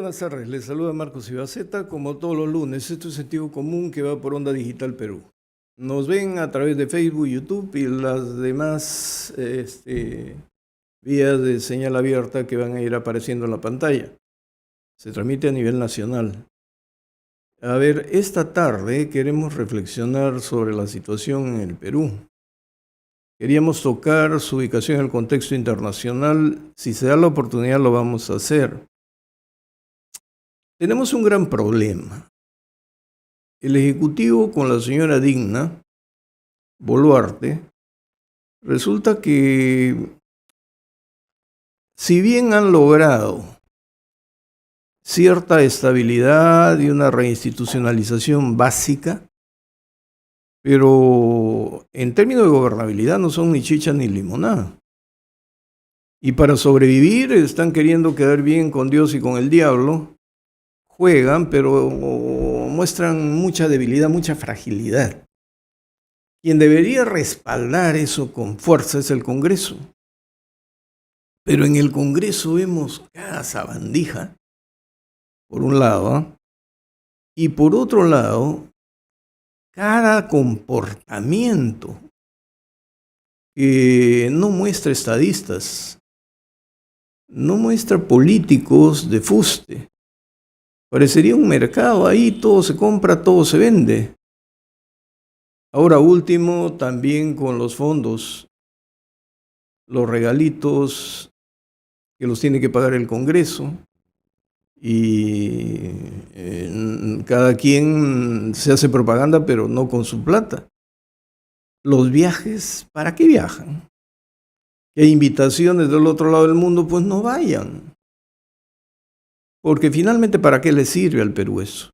buenas tardes, les saluda Marcos Ibaceta, como todos los lunes. Esto es Sentido Común que va por Onda Digital Perú. Nos ven a través de Facebook, YouTube y las demás vías de señal abierta que van a ir apareciendo en la pantalla. Se transmite a nivel nacional. A ver, esta tarde queremos reflexionar sobre la situación en el Perú. Queríamos tocar su ubicación en el contexto internacional. Si se da la oportunidad lo vamos a hacer. Tenemos un gran problema. El Ejecutivo con la señora Digna Boluarte, resulta que si bien han logrado cierta estabilidad y una reinstitucionalización básica, pero en términos de gobernabilidad no son ni chicha ni limonada. Y para sobrevivir están queriendo quedar bien con Dios y con el diablo. Juegan, pero muestran mucha debilidad, mucha fragilidad. Quien debería respaldar eso con fuerza es el Congreso. Pero en el Congreso vemos cada sabandija, por un lado, y por otro lado, cada comportamiento que no muestra estadistas, no muestra políticos de fuste. Parecería un mercado ahí, todo se compra, todo se vende. Ahora último, también con los fondos, los regalitos que los tiene que pagar el Congreso y cada quien se hace propaganda, pero no con su plata. Los viajes, ¿para qué viajan? Que hay invitaciones del otro lado del mundo, pues no vayan. Porque finalmente, ¿para qué le sirve al Perú eso?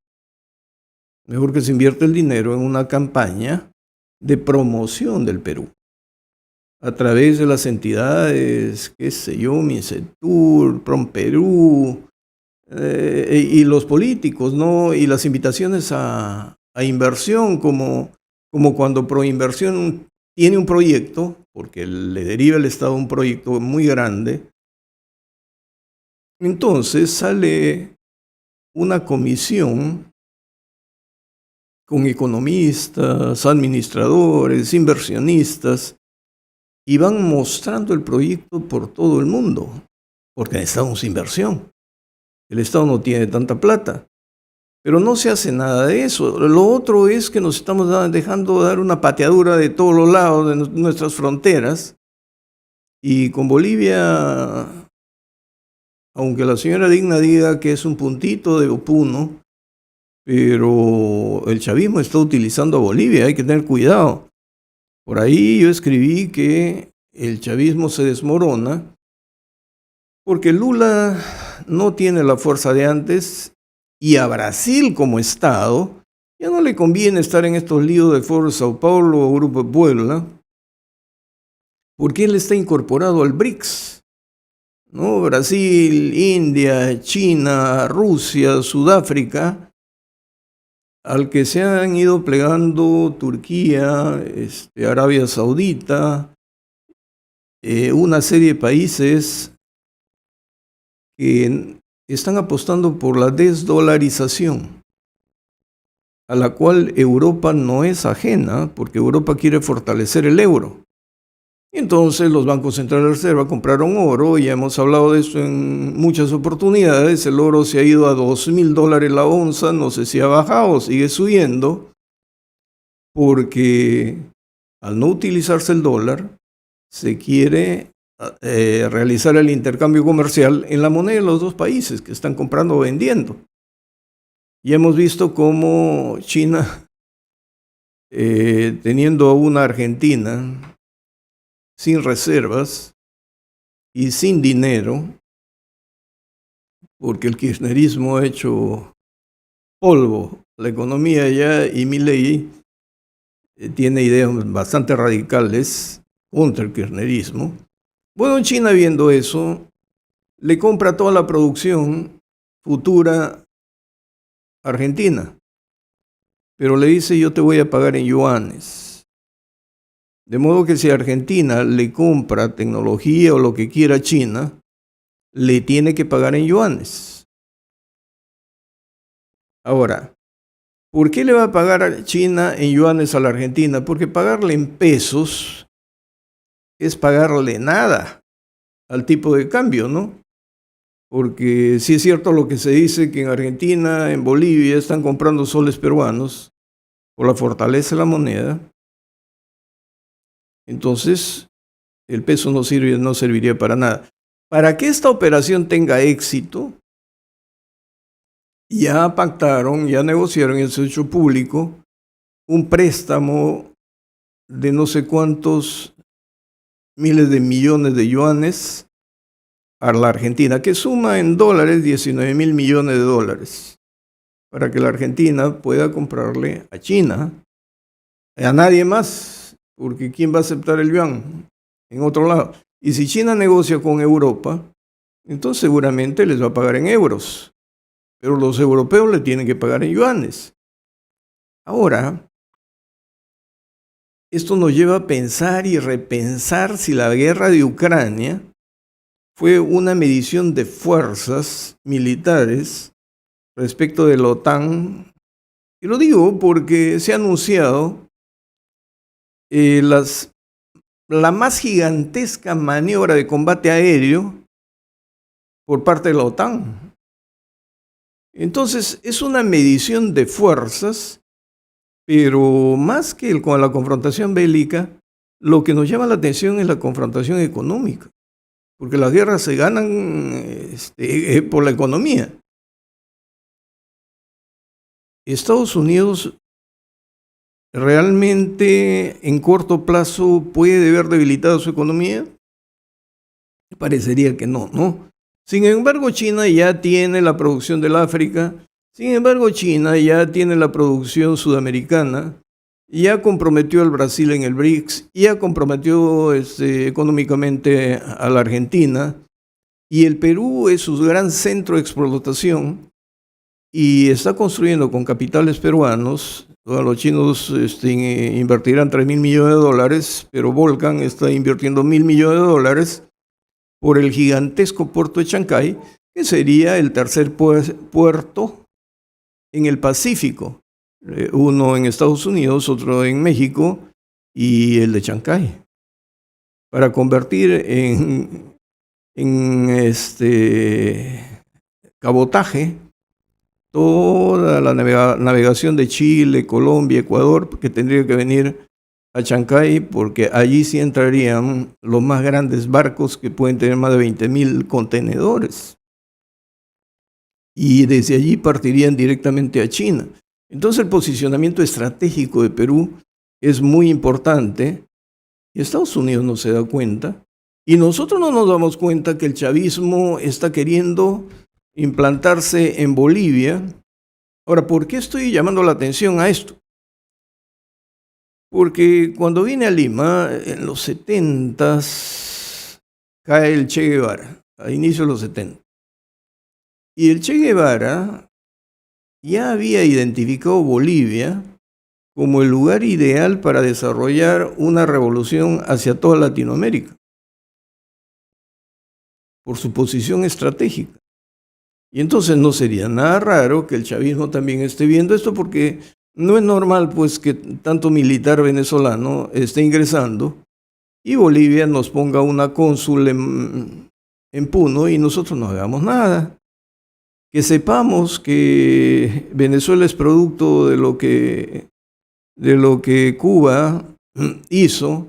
Mejor que se invierte el dinero en una campaña de promoción del Perú a través de las entidades, qué sé yo, Micetur, PROMPERÚ, y los políticos, ¿no? Y las invitaciones a inversión, como cuando Proinversión tiene un proyecto, porque le deriva el Estado un proyecto muy grande. Entonces sale una comisión con economistas, administradores, inversionistas, y van mostrando el proyecto por todo el mundo, porque necesitamos inversión. El Estado no tiene tanta plata, pero no se hace nada de eso. Lo otro es que nos estamos dejando dar una pateadura de todos los lados de nuestras fronteras, y con Bolivia, aunque la señora Digna diga que es un puntito de Opuno, pero el chavismo está utilizando a Bolivia, hay que tener cuidado. Por ahí yo escribí que el chavismo se desmorona porque Lula no tiene la fuerza de antes y a Brasil como Estado ya no le conviene estar en estos líos de Foro de Sao Paulo o Grupo de Puebla, porque él está incorporado al BRICS, ¿no? Brasil, India, China, Rusia, Sudáfrica, al que se han ido plegando Turquía, Arabia Saudita, una serie de países que están apostando por la desdolarización, a la cual Europa no es ajena, porque Europa quiere fortalecer el euro. Entonces los bancos centrales de reserva compraron oro, y ya hemos hablado de esto en muchas oportunidades. El oro se ha ido a $2,000 la onza, no sé si ha bajado, sigue subiendo, porque al no utilizarse el dólar, se quiere realizar el intercambio comercial en la moneda de los dos países que están comprando o vendiendo. Y hemos visto cómo China, teniendo a una Argentina sin reservas y sin dinero, porque el kirchnerismo ha hecho polvo la economía ya, y Milei tiene ideas bastante radicales contra el kirchnerismo. Bueno, China, viendo eso, le compra toda la producción futura argentina, pero le dice: yo te voy a pagar en yuanes. De modo que si Argentina le compra tecnología o lo que quiera a China, le tiene que pagar en yuanes. Ahora, ¿por qué le va a pagar a China en yuanes a la Argentina? Porque pagarle en pesos es pagarle nada al tipo de cambio, ¿no? Porque sí es cierto lo que se dice que en Argentina, en Bolivia, están comprando soles peruanos por la fortaleza de la moneda. Entonces, el peso no serviría para nada. Para que esta operación tenga éxito, ya pactaron, ya negociaron en su hecho público un préstamo de no sé cuántos miles de millones de yuanes a la Argentina, que suma en dólares 19.000 millones de dólares, para que la Argentina pueda comprarle a China, a nadie más, porque ¿quién va a aceptar el yuan en otro lado? Y si China negocia con Europa, entonces seguramente les va a pagar en euros, pero los europeos le tienen que pagar en yuanes. Ahora, esto nos lleva a pensar y repensar si la guerra de Ucrania fue una medición de fuerzas militares respecto de la OTAN. Y lo digo porque se ha anunciado la más gigantesca maniobra de combate aéreo por parte de la OTAN. Entonces, es una medición de fuerzas, pero más que con la confrontación bélica, lo que nos llama la atención es la confrontación económica, porque las guerras se ganan por la economía. Estados Unidos realmente en corto plazo puede ver debilitada su economía. Parecería que no, ¿no? Sin embargo, China ya tiene la producción del África, sin embargo, China ya tiene la producción sudamericana, ya comprometió al Brasil en el BRICS, ya comprometió económicamente a la Argentina, y el Perú es su gran centro de explotación y está construyendo con capitales peruanos. Bueno, los chinos invertirán 3.000 millones de dólares, pero Volcan está invirtiendo 1.000 millones de dólares por el gigantesco puerto de Chancay, que sería el tercer puerto en el Pacífico, uno en Estados Unidos, otro en México y el de Chancay, para convertir en cabotaje toda la navegación de Chile, Colombia, Ecuador, que tendría que venir a Chancay, porque allí sí entrarían los más grandes barcos que pueden tener más de 20.000 contenedores. Y desde allí partirían directamente a China. Entonces el posicionamiento estratégico de Perú es muy importante y Estados Unidos no se da cuenta. Y nosotros no nos damos cuenta que el chavismo está queriendo implantarse en Bolivia. Ahora, ¿por qué estoy llamando la atención a esto? Porque cuando vine a Lima, en los 70s, cae el Che Guevara, a inicios de los 70. Y el Che Guevara ya había identificado Bolivia como el lugar ideal para desarrollar una revolución hacia toda Latinoamérica, por su posición estratégica. Y entonces no sería nada raro que el chavismo también esté viendo esto, porque no es normal pues que tanto militar venezolano esté ingresando y Bolivia nos ponga una cónsul en Puno y nosotros no hagamos nada. Que sepamos que Venezuela es producto de lo que Cuba hizo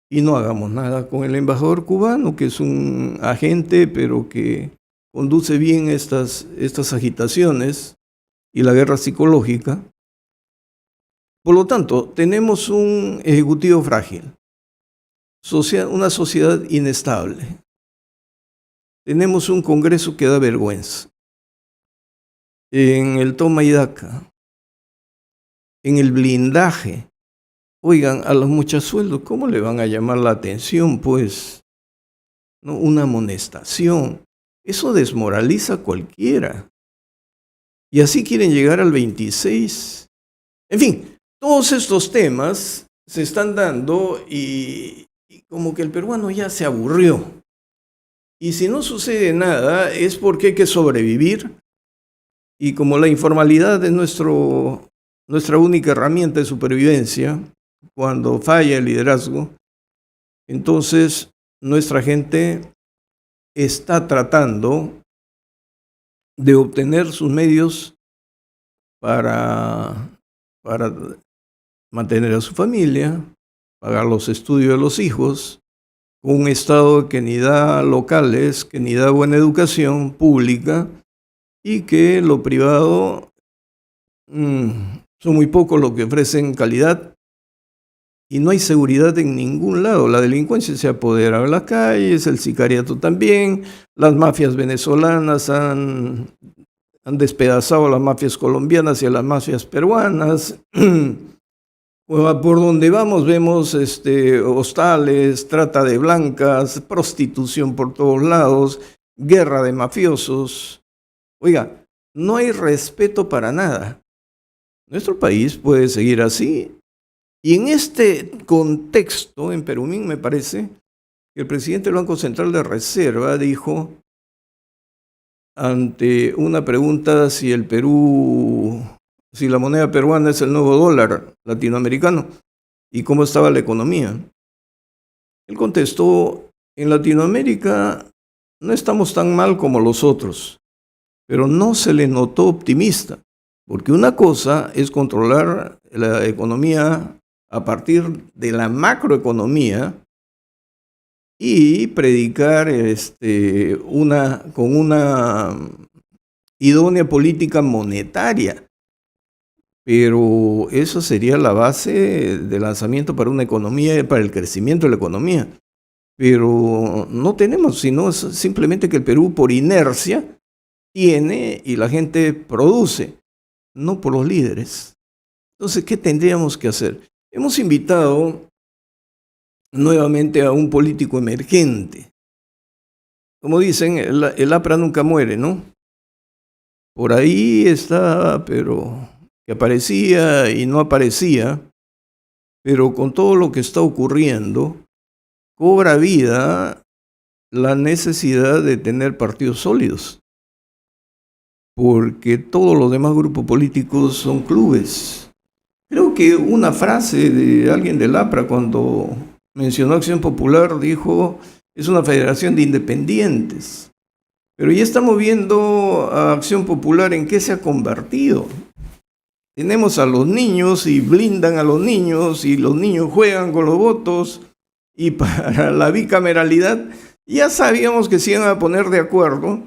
y no hagamos nada con el embajador cubano, que es un agente, pero que conduce bien estas agitaciones y la guerra psicológica. Por lo tanto, tenemos un ejecutivo frágil, una sociedad inestable. Tenemos un Congreso que da vergüenza. En el toma y daca, en el blindaje. Oigan, a los muchachos, ¿cómo le van a llamar la atención? Pues, ¿no? Una amonestación. Eso desmoraliza a cualquiera. Y así quieren llegar al 26. En fin, todos estos temas se están dando y como que el peruano ya se aburrió. Y si no sucede nada es porque hay que sobrevivir Y como la informalidad es nuestra única herramienta de supervivencia, cuando falla el liderazgo, entonces nuestra gente está tratando de obtener sus medios para mantener a su familia, pagar los estudios de los hijos, un Estado que ni da locales, que ni da buena educación pública y que lo privado son muy pocos los que ofrecen calidad y no hay seguridad en ningún lado. La delincuencia se apodera de las calles, el sicariato también, las mafias venezolanas han despedazado a las mafias colombianas y a las mafias peruanas. Por donde vamos vemos hostales, trata de blancas, prostitución por todos lados, guerra de mafiosos. Oiga, no hay respeto para nada. Nuestro país puede seguir así. Y en este contexto, en Perumín, me parece, que el presidente del Banco Central de Reserva dijo, ante una pregunta si la moneda peruana es el nuevo dólar latinoamericano y cómo estaba la economía. Él contestó, en Latinoamérica no estamos tan mal como los otros, pero no se le notó optimista, porque una cosa es controlar la economía a partir de la macroeconomía y predicar con una idónea política monetaria. Pero eso sería la base de lanzamiento para una economía, para el crecimiento de la economía. Pero no tenemos, sino simplemente que el Perú por inercia tiene y la gente produce, no por los líderes. Entonces, ¿qué tendríamos que hacer? Hemos invitado nuevamente a un político emergente. Como dicen, el APRA nunca muere, ¿no? Por ahí está, pero que aparecía y no aparecía, pero con todo lo que está ocurriendo, cobra vida la necesidad de tener partidos sólidos, porque todos los demás grupos políticos son clubes. Creo que una frase de alguien del APRA cuando mencionó Acción Popular dijo, es una federación de independientes. Pero ya estamos viendo a Acción Popular en qué se ha convertido. Tenemos a los niños y blindan a los niños y los niños juegan con los votos y para la bicameralidad ya sabíamos que se iban a poner de acuerdo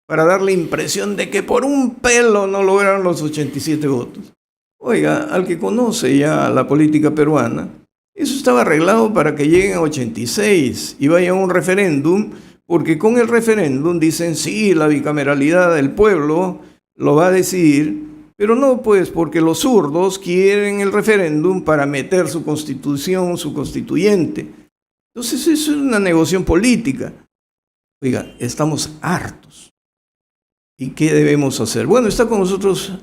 para dar la impresión de que por un pelo no lograron los 87 votos. Oiga, al que conoce ya la política peruana, eso estaba arreglado para que lleguen a 86 y vayan a un referéndum, porque con el referéndum dicen sí, la bicameralidad del pueblo lo va a decidir. Pero no, pues, porque los zurdos quieren el referéndum para meter su constitución, su constituyente. Entonces, eso es una negociación política. Oiga, estamos hartos. ¿Y qué debemos hacer? Bueno, está con nosotros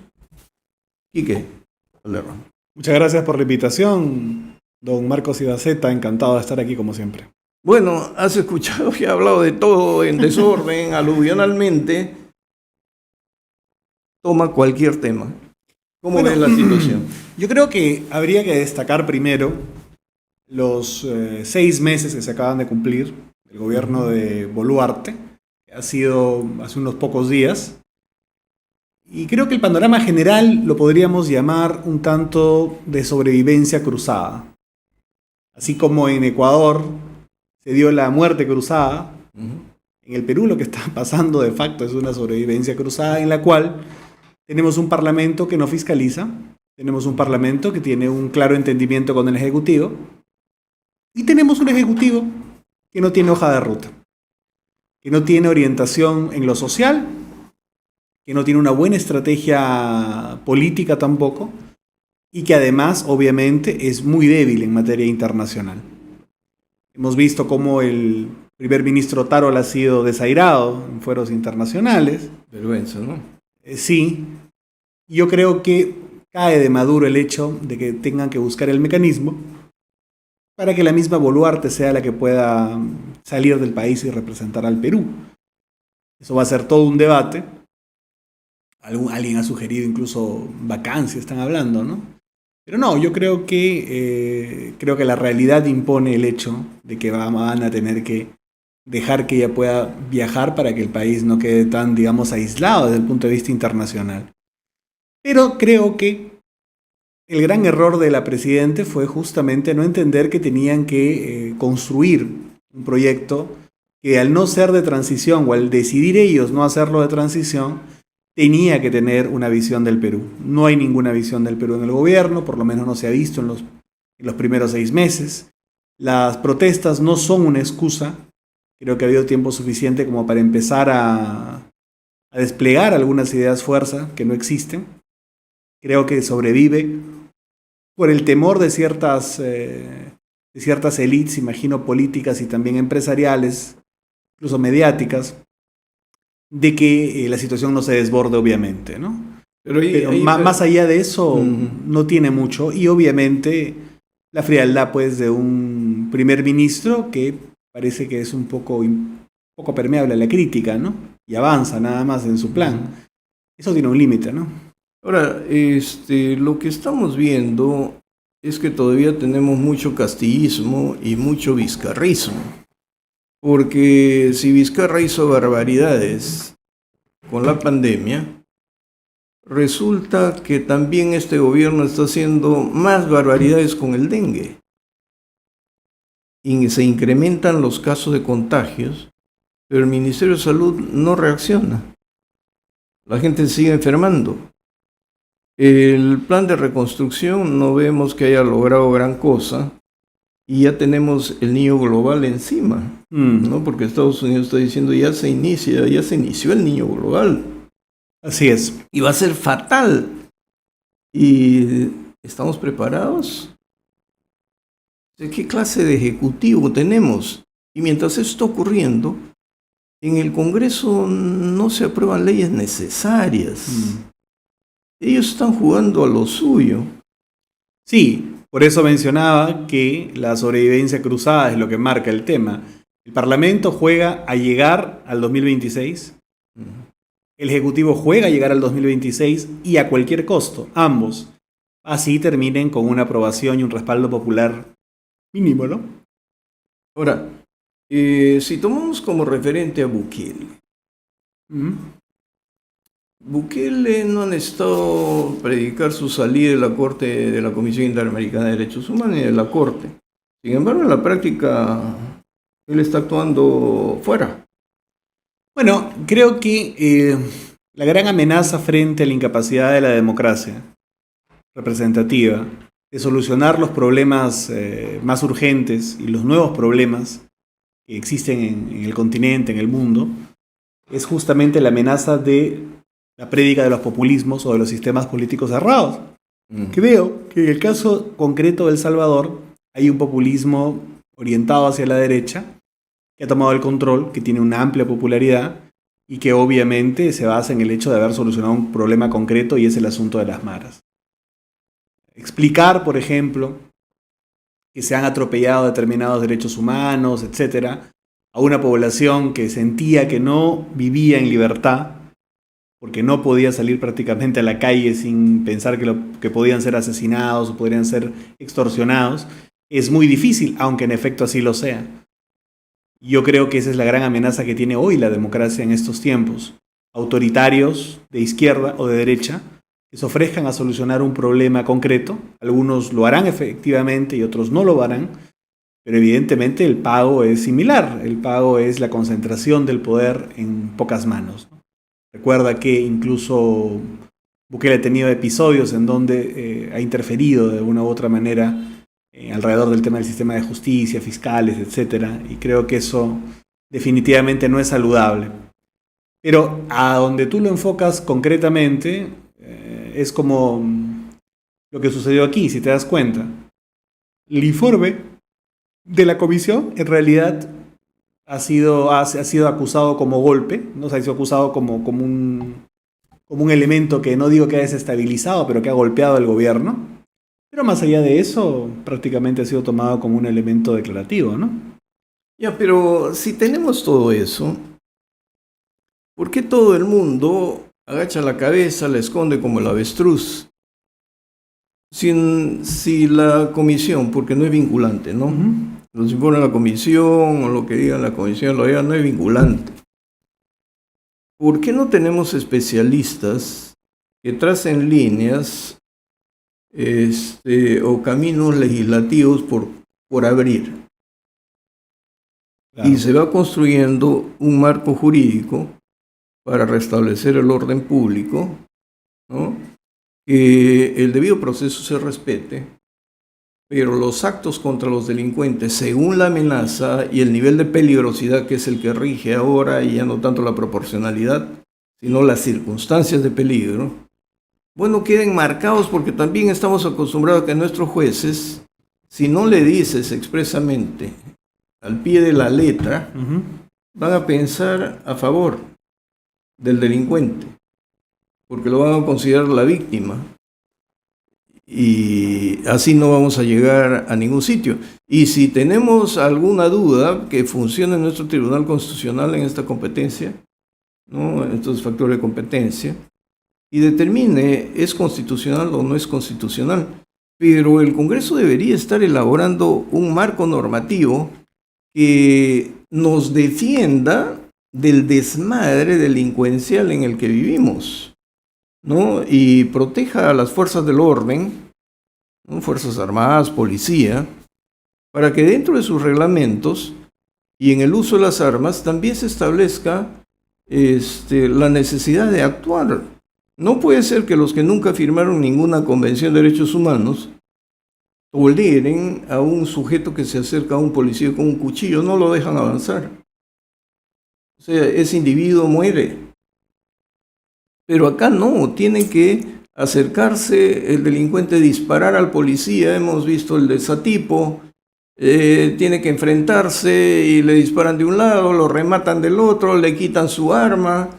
Quique Valderrama. Muchas gracias por la invitación, don Marcos Ibaceta. Encantado de estar aquí, como siempre. Bueno, has escuchado que he hablado de todo en desorden, aluvionalmente. Toma cualquier tema. ¿Cómo ves la situación? Yo creo que habría que destacar primero los 6 meses que se acaban de cumplir del gobierno de Boluarte, que ha sido hace unos pocos días. Y creo que el panorama general lo podríamos llamar un tanto de sobrevivencia cruzada. Así como en Ecuador se dio la muerte cruzada, en el Perú lo que está pasando de facto es una sobrevivencia cruzada en la cual tenemos un parlamento que no fiscaliza, tenemos un parlamento que tiene un claro entendimiento con el Ejecutivo y tenemos un Ejecutivo que no tiene hoja de ruta, que no tiene orientación en lo social, que no tiene una buena estrategia política tampoco y que además obviamente es muy débil en materia internacional. Hemos visto cómo el primer ministro Tarol ha sido desairado en foros internacionales. Vergüenza, ¿no? Sí, yo creo que cae de Maduro el hecho de que tengan que buscar el mecanismo para que la misma Boluarte sea la que pueda salir del país y representar al Perú. Eso va a ser todo un debate, Alguien ha sugerido incluso vacancia, están hablando, ¿no? Pero no, yo creo que la realidad impone el hecho de que van a tener que dejar que ella pueda viajar para que el país no quede tan, digamos, aislado desde el punto de vista internacional. Pero creo que el gran error de la presidenta fue justamente no entender que tenían que construir un proyecto que al no ser de transición o al decidir ellos no hacerlo de transición, tenía que tener una visión del Perú. No hay ninguna visión del Perú en el gobierno, por lo menos no se ha visto en los primeros 6 meses. Las protestas no son una excusa. Creo que ha habido tiempo suficiente como para empezar a desplegar algunas ideas fuerza que no existen. Creo que sobrevive por el temor de ciertas élites, imagino políticas y también empresariales, incluso mediáticas, de que la situación no se desborde, obviamente, ¿no? Pero más allá de eso, no tiene mucho. Y obviamente la frialdad, pues, de un primer ministro que parece que es un poco permeable a la crítica, ¿no? Y avanza nada más en su plan. Eso tiene un límite, ¿no? Ahora, lo que estamos viendo es que todavía tenemos mucho castillismo y mucho vizcarrismo. Porque si Vizcarra hizo barbaridades con la pandemia, resulta que también este gobierno está haciendo más barbaridades con el dengue. Y se incrementan los casos de contagios, pero el Ministerio de Salud no reacciona. La gente sigue enfermando. El plan de reconstrucción no vemos que haya logrado gran cosa y ya tenemos el niño global encima, ¿no? Porque Estados Unidos está diciendo ya se inició el niño global. Así es. Y va a ser fatal. ¿Y estamos preparados? ¿Qué clase de ejecutivo tenemos? Y mientras esto está ocurriendo, en el Congreso no se aprueban leyes necesarias. Ellos están jugando a lo suyo. Sí, por eso mencionaba que la sobrevivencia cruzada es lo que marca el tema. El Parlamento juega a llegar al 2026, el Ejecutivo juega a llegar al 2026 y a cualquier costo, ambos. Así terminen con una aprobación y un respaldo popular mínimo, ¿no? Ahora, si tomamos como referente a Bukele, Bukele no ha necesitado predicar su salida de la Corte, de la Comisión Interamericana de Derechos Humanos ni de la Corte. Sin embargo, en la práctica, él está actuando fuera. Bueno, creo que la gran amenaza frente a la incapacidad de la democracia representativa de solucionar los problemas más urgentes y los nuevos problemas que existen en el continente, en el mundo, es justamente la amenaza de la prédica de los populismos o de los sistemas políticos cerrados. Que veo que en el caso concreto de El Salvador hay un populismo orientado hacia la derecha que ha tomado el control, que tiene una amplia popularidad y que obviamente se basa en el hecho de haber solucionado un problema concreto y es el asunto de las maras. Explicar, por ejemplo, que se han atropellado determinados derechos humanos, etcétera, a una población que sentía que no vivía en libertad, porque no podía salir prácticamente a la calle sin pensar que podían ser asesinados o podrían ser extorsionados, es muy difícil, aunque en efecto así lo sea. Yo creo que esa es la gran amenaza que tiene hoy la democracia en estos tiempos. Autoritarios de izquierda o de derecha que se ofrezcan a solucionar un problema concreto. Algunos lo harán efectivamente y otros no lo harán, pero evidentemente el pago es similar. El pago es la concentración del poder en pocas manos. Recuerda que incluso Bukele ha tenido episodios en donde ha interferido de una u otra manera alrededor del tema del sistema de justicia, fiscales, etcétera, y creo que eso definitivamente no es saludable. Pero a donde tú lo enfocas concretamente es como lo que sucedió aquí, si te das cuenta. El informe de la comisión en realidad ha sido acusado como golpe, ¿no? O sea, ha sido acusado como un elemento que no digo que ha desestabilizado, pero que ha golpeado al gobierno. Pero más allá de eso, prácticamente ha sido tomado como un elemento declarativo, ¿no? Ya, pero si tenemos todo eso, ¿por qué todo el mundo agacha la cabeza, la esconde como el avestruz. Si la comisión, porque no es vinculante, ¿no? Lo que impone la comisión o lo que diga la comisión, no es vinculante. ¿Por qué no tenemos especialistas que tracen líneas o caminos legislativos por abrir? Claro. Y se va construyendo un marco jurídico para restablecer el orden público, ¿no? Que el debido proceso se respete, pero los actos contra los delincuentes, según la amenaza y el nivel de peligrosidad que es el que rige ahora, y ya no tanto la proporcionalidad, sino las circunstancias de peligro, bueno, queden marcados, porque también estamos acostumbrados a que nuestros jueces, si no le dices expresamente al pie de la letra, van a pensar a favor del delincuente, porque lo van a considerar la víctima. Y así no vamos a llegar a ningún sitio. Y si tenemos alguna duda que funcione nuestro Tribunal Constitucional en esta competencia, ¿no?, en estos factores de competencia, y determine es constitucional o no es constitucional, pero el Congreso debería estar elaborando un marco normativo que nos defienda del desmadre delincuencial en el que vivimos, ¿no? Y proteja a las fuerzas del orden, ¿no?, Fuerzas Armadas, policía, para que dentro de sus reglamentos y en el uso de las armas también se establezca la necesidad de actuar. No puede ser que los que nunca firmaron ninguna convención de derechos humanos toleren a un sujeto que se acerca a un policía con un cuchillo, no lo dejan avanzar. O sea, ese individuo muere. Pero acá no, tiene que acercarse el delincuente, disparar al policía, hemos visto el de Satipo, tiene que enfrentarse y le disparan de un lado, lo rematan del otro, le quitan su arma.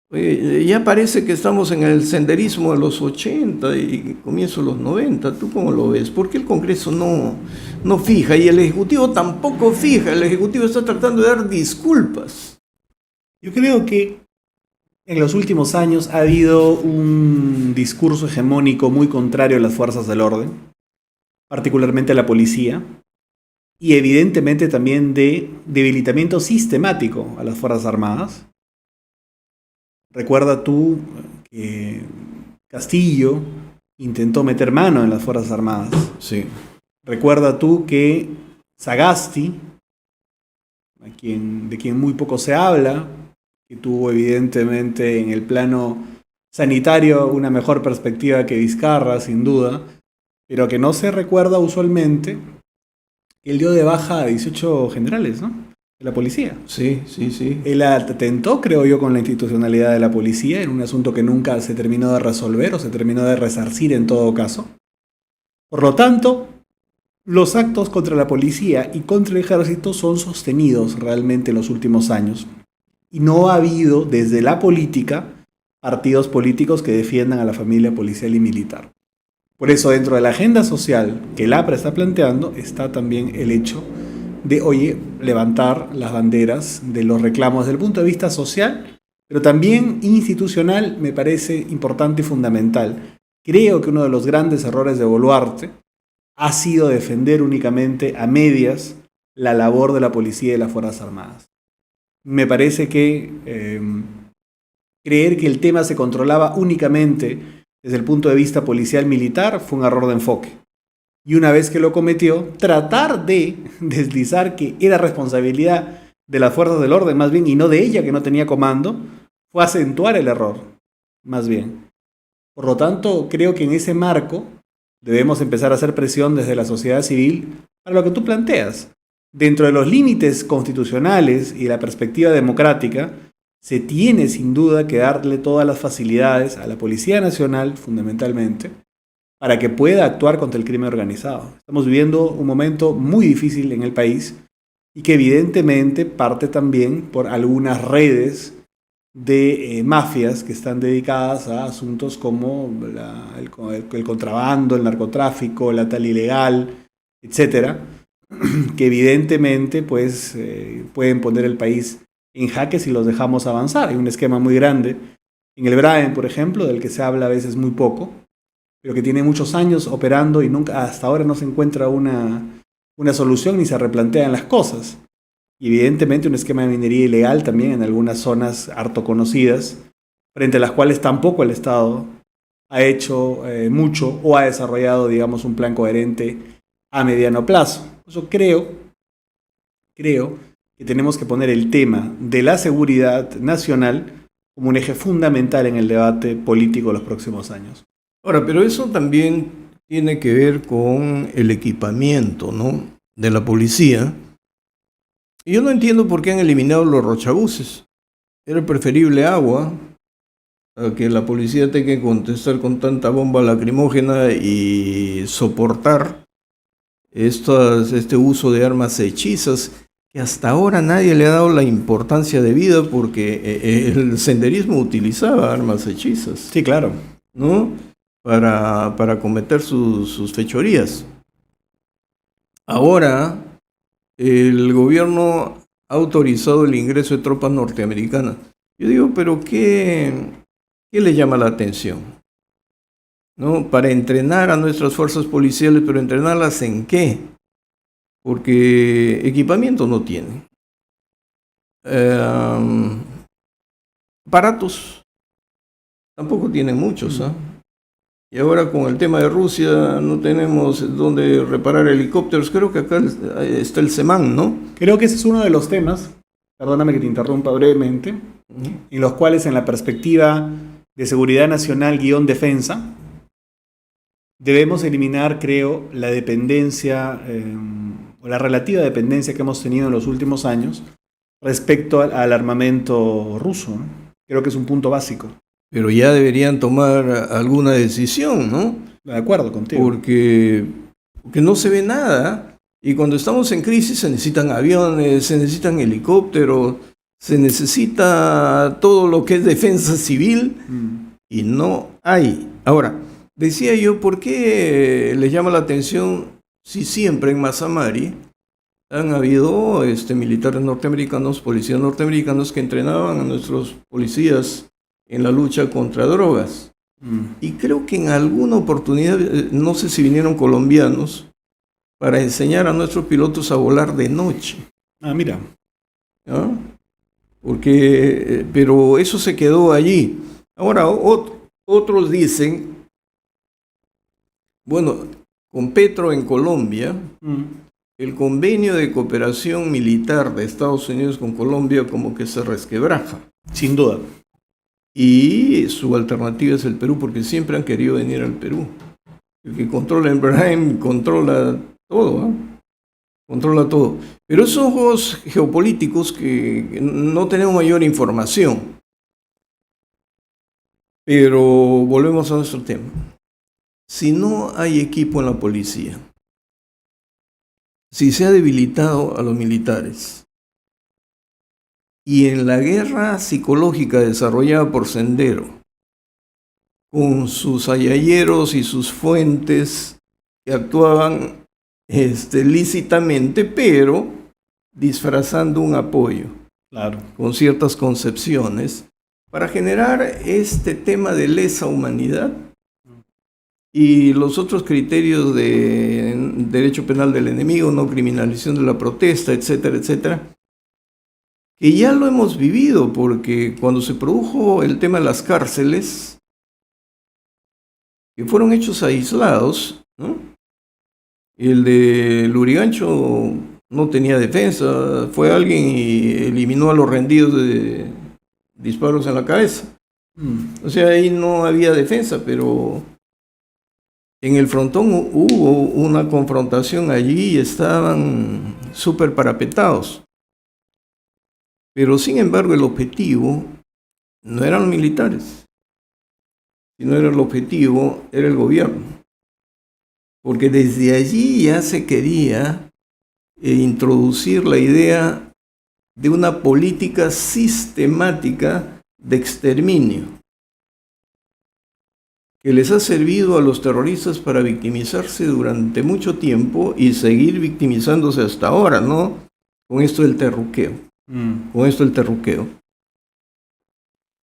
Ya parece que estamos en el senderismo de los 80 y comienzo de los 90. ¿Tú cómo lo ves? ¿Por qué el Congreso no fija? Y el Ejecutivo tampoco fija. El Ejecutivo está tratando de dar disculpas. Yo creo que en los últimos años ha habido un discurso hegemónico muy contrario a las fuerzas del orden, particularmente a la policía, y evidentemente también de debilitamiento sistemático a las Fuerzas Armadas. Recuerda tú que Castillo intentó meter mano en las Fuerzas Armadas. Sí. Recuerda tú que Sagasti, de quien muy poco se habla, que tuvo evidentemente en el plano sanitario una mejor perspectiva que Vizcarra, sin duda, pero que no se recuerda usualmente, que él dio de baja a 18 generales, ¿no?, de la policía. Sí. Él atentó, creo yo, con la institucionalidad de la policía en un asunto que nunca se terminó de resolver o se terminó de resarcir en todo caso. Por lo tanto, los actos contra la policía y contra el ejército son sostenidos realmente en los últimos años. Y no ha habido, desde la política, partidos políticos que defiendan a la familia policial y militar. Por eso, dentro de la agenda social que el APRA está planteando, está también el hecho de, levantar las banderas de los reclamos desde el punto de vista social, pero también institucional. Me parece importante y fundamental. Creo que uno de los grandes errores de Boluarte ha sido defender únicamente a medias la labor de la policía y de las Fuerzas Armadas. Me parece que creer que el tema se controlaba únicamente desde el punto de vista policial-militar fue un error de enfoque. Y una vez que lo cometió, tratar de deslizar que era responsabilidad de las fuerzas del orden, más bien, y no de ella, que no tenía comando, fue acentuar el error, más bien. Por lo tanto, creo que en ese marco debemos empezar a hacer presión desde la sociedad civil para lo que tú planteas. Dentro de los límites constitucionales y la perspectiva democrática, se tiene sin duda que darle todas las facilidades a la Policía Nacional, fundamentalmente, para que pueda actuar contra el crimen organizado. Estamos viviendo un momento muy difícil en el país y que evidentemente parte también por algunas redes de mafias que están dedicadas a asuntos como el contrabando, el narcotráfico, la tala ilegal, etcétera, que evidentemente pueden poner el país en jaque si los dejamos avanzar. Hay un esquema muy grande en el Braen, por ejemplo, del que se habla a veces muy poco, pero que tiene muchos años operando y nunca, hasta ahora no se encuentra una solución ni se replantean las cosas. Y evidentemente un esquema de minería ilegal también en algunas zonas harto conocidas, frente a las cuales tampoco el Estado ha hecho mucho o ha desarrollado, digamos, un plan coherente a mediano plazo. Por eso creo que tenemos que poner el tema de la seguridad nacional como un eje fundamental en el debate político de los próximos años. Ahora, pero eso también tiene que ver con el equipamiento, ¿no?, de la policía. Y yo no entiendo por qué han eliminado los rochabuses. Era preferible agua a que la policía tenga que contestar con tanta bomba lacrimógena y soportar este uso de armas hechizas, que hasta ahora nadie le ha dado la importancia debida, porque el senderismo utilizaba armas hechizas. Sí, claro. ¿No? Para cometer sus fechorías. Ahora, el gobierno ha autorizado el ingreso de tropas norteamericanas. Yo digo, pero ¿qué le llama la atención? ¿No? Para entrenar a nuestras fuerzas policiales, pero ¿entrenarlas en qué? Porque equipamiento no tienen. Aparatos tampoco tienen muchos, ¿eh? Y ahora con el tema de Rusia no tenemos dónde reparar helicópteros. Creo que acá está el SEMAN, ¿no? Creo que ese es uno de los temas, perdóname que te interrumpa brevemente, en los cuales en la perspectiva de seguridad nacional / defensa, debemos eliminar, creo, la dependencia o la relativa dependencia que hemos tenido en los últimos años respecto al armamento ruso, ¿no? Creo que es un punto básico. Pero ya deberían tomar alguna decisión, ¿no? De acuerdo contigo. Porque no se ve nada. Y cuando estamos en crisis se necesitan aviones, se necesitan helicópteros, se necesita todo lo que es defensa civil y no hay. Ahora, decía yo, ¿por qué les llama la atención si siempre en Masa Mari han habido militares norteamericanos, policías norteamericanos que entrenaban a nuestros policías en la lucha contra drogas? Y creo que en alguna oportunidad, no sé si vinieron colombianos, para enseñar a nuestros pilotos a volar de noche. Ah, mira. ¿No? Pero eso se quedó allí. Ahora, otros dicen, bueno, con Petro en Colombia, el convenio de cooperación militar de Estados Unidos con Colombia como que se resquebraja. Sin duda. Y su alternativa es el Perú, porque siempre han querido venir al Perú. El que controla el Brain controla todo, ¿eh? Controla todo. Pero esos son juegos geopolíticos que no tenemos mayor información. Pero volvemos a nuestro tema. Si no hay equipo en la policía, si se ha debilitado a los militares, y en la guerra psicológica desarrollada por Sendero, con sus ayayeros y sus fuentes que actuaban lícitamente, pero disfrazando un apoyo, claro, con ciertas concepciones, para generar este tema de lesa humanidad y los otros criterios de derecho penal del enemigo, no criminalización de la protesta, etcétera, etcétera, que ya lo hemos vivido, porque cuando se produjo el tema de las cárceles, que fueron hechos aislados, ¿no? El de Lurigancho no tenía defensa, fue alguien y eliminó a los rendidos de disparos en la cabeza. O sea, ahí no había defensa, pero en el frontón hubo una confrontación allí y estaban súper parapetados. Pero sin embargo el objetivo no eran los militares, sino era el objetivo, era el gobierno. Porque desde allí ya se quería introducir la idea de una política sistemática de exterminio, que les ha servido a los terroristas para victimizarse durante mucho tiempo y seguir victimizándose hasta ahora, ¿no? Con esto del terruqueo. Con esto del terruqueo.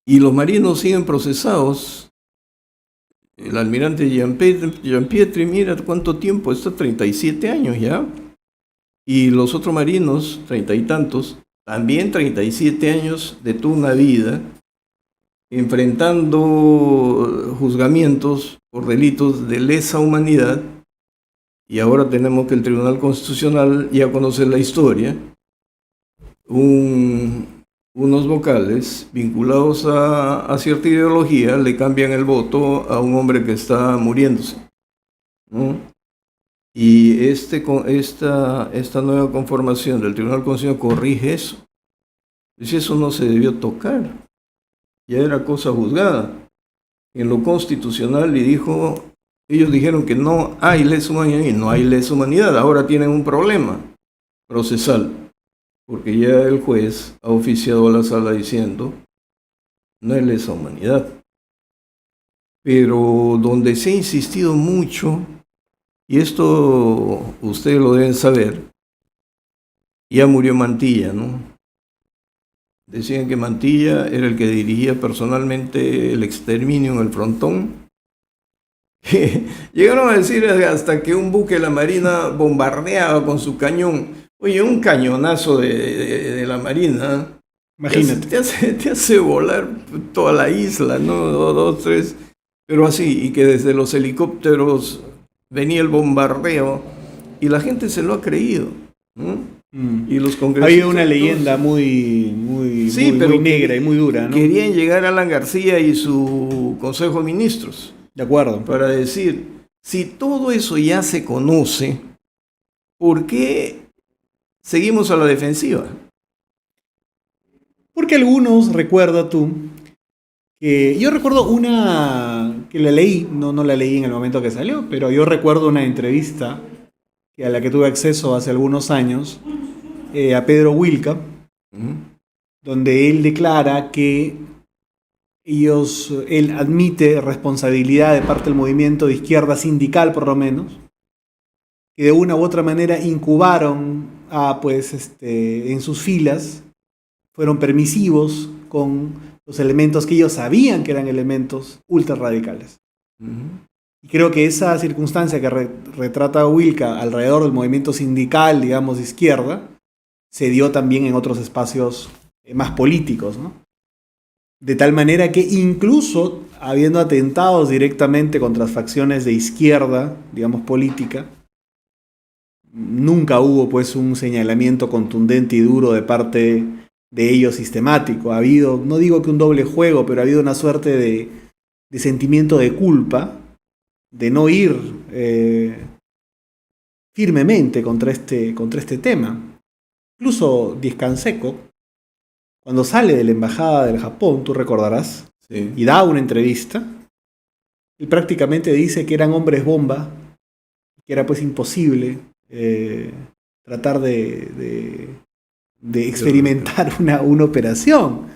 y los marinos siguen procesados. El almirante Gianpietri, mira cuánto tiempo, está 37 años ya. Y los otros marinos, 30 y tantos, también 37 años de toda una vida, enfrentando juzgamientos por delitos de lesa humanidad. Y ahora tenemos que el Tribunal Constitucional, ya conoce la historia, unos vocales vinculados a cierta ideología le cambian el voto a un hombre que está muriéndose, ¿no? Y esta nueva conformación del Tribunal Constitucional corrige eso. Dice, eso no se debió tocar, ya era cosa juzgada. En lo constitucional, y dijo, ellos dijeron que no hay lesa humanidad, y no hay lesa humanidad, ahora tienen un problema procesal, porque ya el juez ha oficiado a la sala diciendo, no hay lesa humanidad. Pero donde se ha insistido mucho, y esto ustedes lo deben saber, ya murió Mantilla, ¿no? Decían que Mantilla era el que dirigía personalmente el exterminio en el frontón. Llegaron a decir hasta que un buque de la Marina bombardeaba con su cañón. Oye, un cañonazo de la Marina, Imagínate. te hace volar toda la isla, ¿no? Dos, tres, pero así, y que desde los helicópteros venía el bombardeo, y la gente se lo ha creído, ¿no? Y los congresistas... Había una leyenda muy negra y muy dura, ¿no? Querían llegar a Alan García y su Consejo de Ministros. De acuerdo. Para decir, si todo eso ya se conoce, ¿por qué seguimos a la defensiva? Porque algunos, recuerda tú, que yo recuerdo una que la leí, no la leí en el momento que salió, pero yo recuerdo una entrevista a la que tuve acceso hace algunos años a Pedro Wilca, donde él declara que él admite responsabilidad de parte del movimiento de izquierda sindical, por lo menos, que de una u otra manera incubaron en sus filas, fueron permisivos con los elementos que ellos sabían que eran elementos ultra radicales. Y creo que esa circunstancia que retrata Wilca alrededor del movimiento sindical, digamos, de izquierda, se dio también en otros espacios más políticos, ¿no? De tal manera que incluso habiendo atentados directamente contra facciones de izquierda, digamos, política, nunca hubo pues un señalamiento contundente y duro de parte de ellos sistemático. Ha habido, no digo que un doble juego, pero ha habido una suerte de sentimiento de culpa, de no ir firmemente contra este tema. Incluso Diez Canseco, cuando sale de la embajada del Japón, tú recordarás, sí, y da una entrevista, él prácticamente dice que eran hombres bomba, que era pues imposible tratar de experimentar una operación,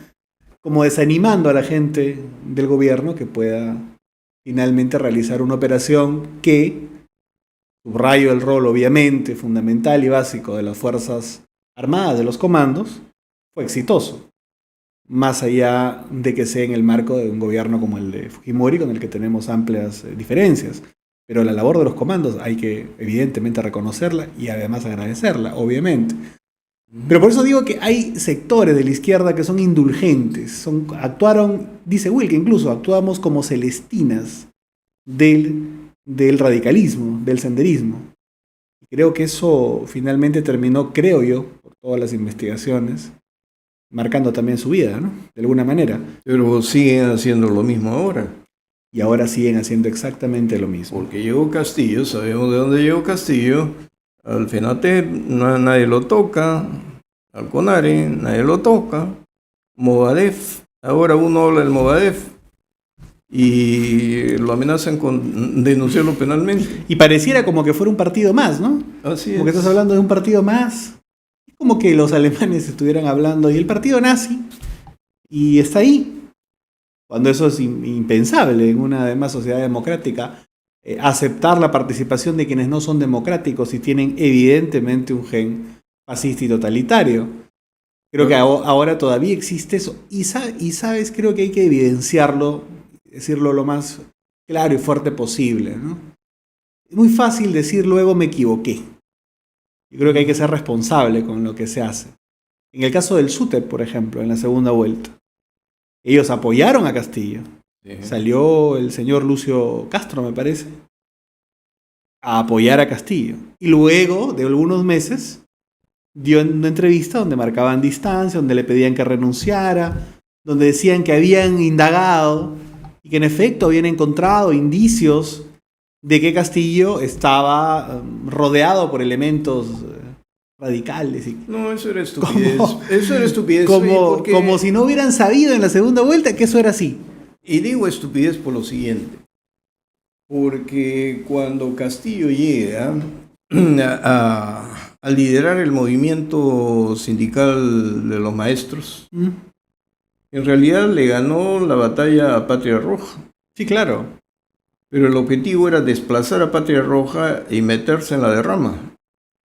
como desanimando a la gente del gobierno que pueda finalmente realizar una operación que, subrayo el rol obviamente fundamental y básico de las Fuerzas Armadas, de los comandos, fue exitoso, más allá de que sea en el marco de un gobierno como el de Fujimori, con el que tenemos amplias diferencias. Pero la labor de los comandos hay que evidentemente reconocerla y además agradecerla, obviamente. Pero por eso digo que hay sectores de la izquierda que son indulgentes, actuaron, dice Will, que incluso actuamos como celestinas del radicalismo, del senderismo. Creo que eso finalmente terminó, creo yo, por todas las investigaciones, marcando también su vida, ¿no? De alguna manera. Pero siguen haciendo lo mismo ahora. Y ahora siguen haciendo exactamente lo mismo. Porque llegó Castillo, sabemos de dónde llegó Castillo, al FENATEP nadie lo toca, al CONARE nadie lo toca, Movadef, ahora uno habla del Movadef y lo amenazan con denunciarlo penalmente. Y pareciera como que fuera un partido más, ¿no? Así como que estás hablando de un partido más. Es como que los alemanes estuvieran hablando y el partido nazi, y está ahí. Cuando eso es impensable en una además sociedad democrática, aceptar la participación de quienes no son democráticos y tienen evidentemente un gen fascista y totalitario. Creo que ahora todavía existe eso. Y sabes, creo que hay que evidenciarlo, decirlo lo más claro y fuerte posible, ¿no? Es muy fácil decir luego me equivoqué. Yo creo que hay que ser responsable con lo que se hace. En el caso del SUTEP, por ejemplo, en la segunda vuelta, ellos apoyaron a Castillo. Sí. Salió el señor Lucio Castro, me parece, a apoyar a Castillo. Y luego de algunos meses dio una entrevista donde marcaban distancia, donde le pedían que renunciara, donde decían que habían indagado y que en efecto habían encontrado indicios de que Castillo estaba rodeado por elementos radicales. No, eso era estupidez. Eso era estupidez. Como si no hubieran sabido en la segunda vuelta que eso era así. Y digo estupidez por lo siguiente. Porque cuando Castillo llega a liderar el movimiento sindical de los maestros, en realidad le ganó la batalla a Patria Roja. Sí, claro. Pero el objetivo era desplazar a Patria Roja y meterse en la derrama.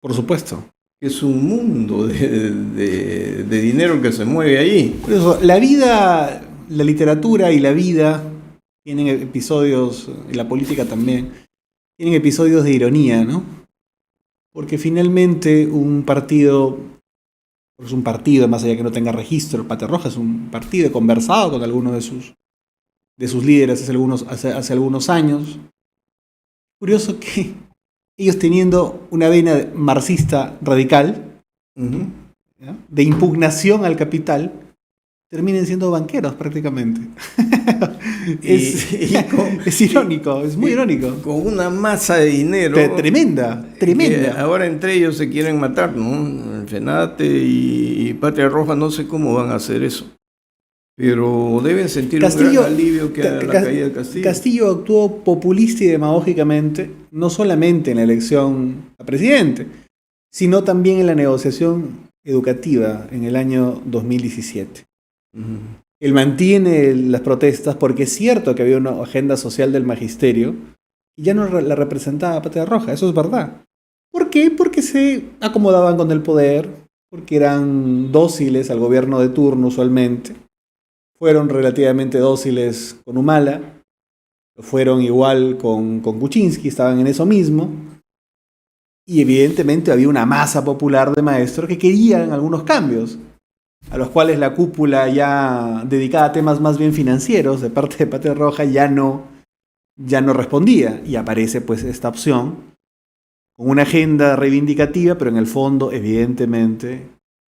Por supuesto. Es un mundo de dinero que se mueve ahí. Por eso, la vida, la literatura y la vida tienen episodios, y la política también, tienen episodios de ironía, ¿no? Porque finalmente un partido, más allá que no tenga registro, Patria Roja es un partido, he conversado con algunos de sus líderes hace algunos años. Curioso que ellos teniendo una vena marxista radical, ¿ya?, de impugnación al capital, terminen siendo banqueros prácticamente. Es irónico, es muy irónico. Con una masa de dinero tremenda. Ahora entre ellos se quieren matar, ¿no? El FENATE y Patria Roja, no sé cómo van a hacer eso. Pero deben sentir un gran alivio que a la caída de Castillo. Castillo actuó populista y demagógicamente, no solamente en la elección a presidente, sino también en la negociación educativa en el año 2017. Él mantiene las protestas porque es cierto que había una agenda social del magisterio y ya no la representaba Patria Roja, eso es verdad. ¿Por qué? Porque se acomodaban con el poder, porque eran dóciles al gobierno de turno usualmente. Fueron relativamente dóciles con Humala, fueron igual con Kuczynski, estaban en eso mismo. Y evidentemente había una masa popular de maestros que querían algunos cambios, a los cuales la cúpula ya dedicada a temas más bien financieros de parte de Patria Roja ya no respondía. Y aparece pues esta opción con una agenda reivindicativa, pero en el fondo evidentemente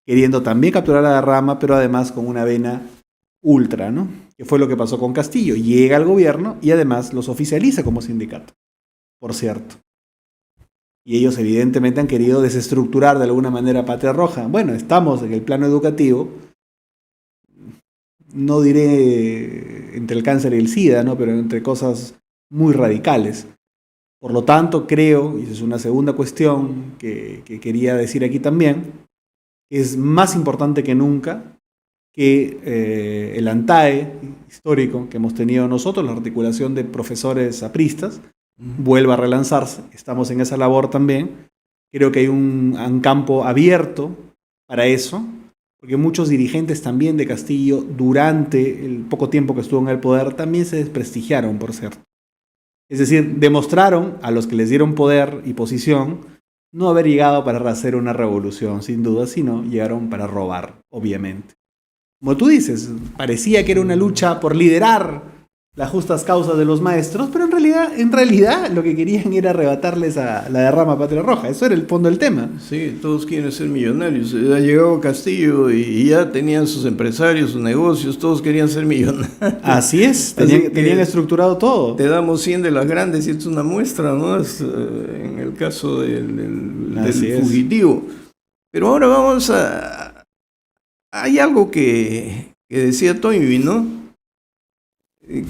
queriendo también capturar a la rama, pero además con una vena ultra, ¿no? Que fue lo que pasó con Castillo. Llega al gobierno y además los oficializa como sindicato, por cierto. Y ellos evidentemente han querido desestructurar de alguna manera a Patria Roja. Bueno, estamos en el plano educativo, no diré entre el cáncer y el SIDA, ¿no?, pero entre cosas muy radicales. Por lo tanto, creo, y esa es una segunda cuestión que quería decir aquí también, es más importante que nunca que el ANTAE histórico que hemos tenido nosotros, la articulación de profesores apristas, vuelva a relanzarse. Estamos en esa labor también. Creo que hay un campo abierto para eso, porque muchos dirigentes también de Castillo, durante el poco tiempo que estuvo en el poder, también se desprestigiaron, por cierto. Es decir, demostraron a los que les dieron poder y posición no haber llegado para hacer una revolución, sin duda, sino llegaron para robar, obviamente. Como tú dices, parecía que era una lucha por liderar las justas causas de los maestros, pero en realidad lo que querían era arrebatarles a la derrama Patria Roja. Eso era el fondo del tema. Sí, todos quieren ser millonarios. Ha llegado Castillo y ya tenían sus empresarios, sus negocios, todos querían ser millonarios. Así es, tenían estructurado todo. Te damos 100 de las grandes y esto es una muestra, ¿no? En el caso del fugitivo. Pero ahora vamos a... Hay algo que decía Toynbee, ¿no?